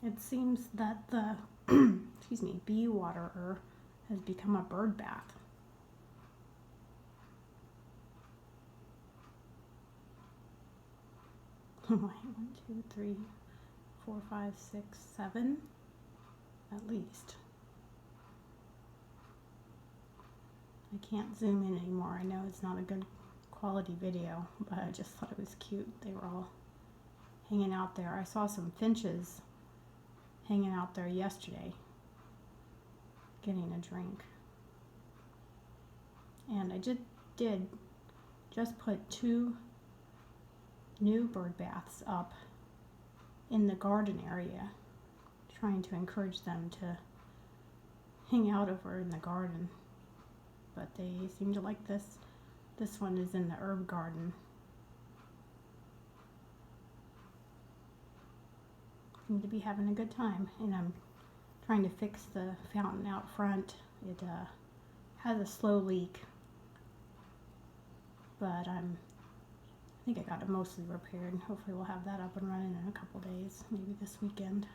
It seems that the excuse me, bee waterer has become a bird bath. One, two, three, 4, 5, 6, 7, at least. I can't zoom in anymore. I know it's not a good quality video, but I just thought it was cute. They were all hanging out there. I saw some finches hanging out there yesterday getting a drink. And I did just put 2 new bird baths up in the garden area, trying to encourage them to hang out over in the garden. But they seem to like this. This one is in the herb garden. Seem to be having a good time, and I'm trying to fix the fountain out front. It has a slow leak, but I think I got it mostly repaired. Hopefully we'll have that up and running in a couple days, maybe this weekend.